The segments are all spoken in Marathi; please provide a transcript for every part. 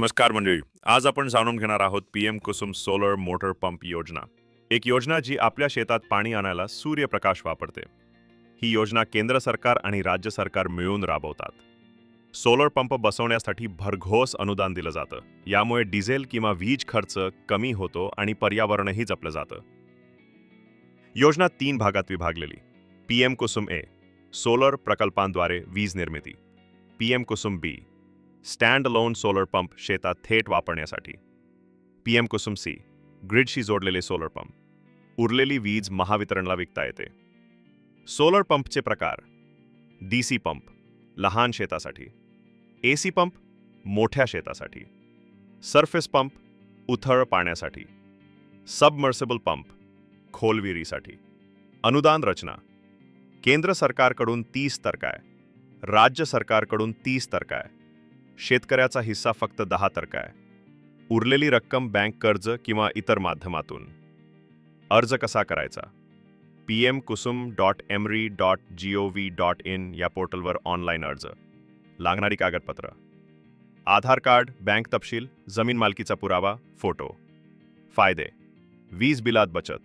नमस्कार मंडळी. आज आपण जाणून घेणार आहोत PM Kusum solar motor pump योजना. एक योजना जी आपल्या शेतात पाणी आणायला सूर्यप्रकाश वापरते. ही योजना केंद्र सरकार आणि राज्य सरकार मिळून राबवतात. सोलर पंप बसवण्यासाठी भरघोस अनुदान दिलं जातं. यामुळे डिझेल किंवा वीज खर्च कमी होतो आणि पर्यावरणही जपलं जातं. योजना 3 भागात विभागलेली. पीएम कुसुम ए सोलर प्रकल्पांद्वारे वीज निर्मिती. पीएम कुसुम बी स्टँड अलोन सोलर पंप शेतात थेट वापरण्यासाठी. पीएम कुसुम सी ग्रिडशी जोडलेले सोलर पंप. उरलेली वीज महावितरणला विकता येते. सोलर पंपचे प्रकार: डीसी पंप लहान शेतासाठी, एसी पंप मोठ्या शेतासाठी, सरफेस पंप उथळ पाण्यासाठी, सबमर्सिबल पंप खोल विहिरीसाठी. अनुदान रचना: केंद्र सरकारकडून 30%, राज्य सरकारकडून 30%, शेतकऱ्याचा हिस्सा फक्त 10%. उरलेली रक्कम बँक कर्ज किंवा इतर माध्यमातून. अर्ज कसा करायचा? pmkusum.emri.gov.in या पोर्टलवर ऑनलाईन अर्ज. लागणारी कागदपत्र: आधार कार्ड, बँक तपशील, जमीन मालकीचा पुरावा, फोटो. फायदे: वीज बिलात बचत,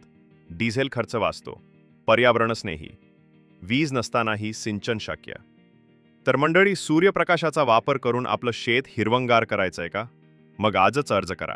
डिझेल खर्च वाचतो, पर्यावरणस्नेही, वीज नसतानाही सिंचन शक्य. तर मंडळी, सूर्यप्रकाशाचा वापर करून आपलं शेत हिरवंगार करायचंय का? मग आजच अर्ज करा.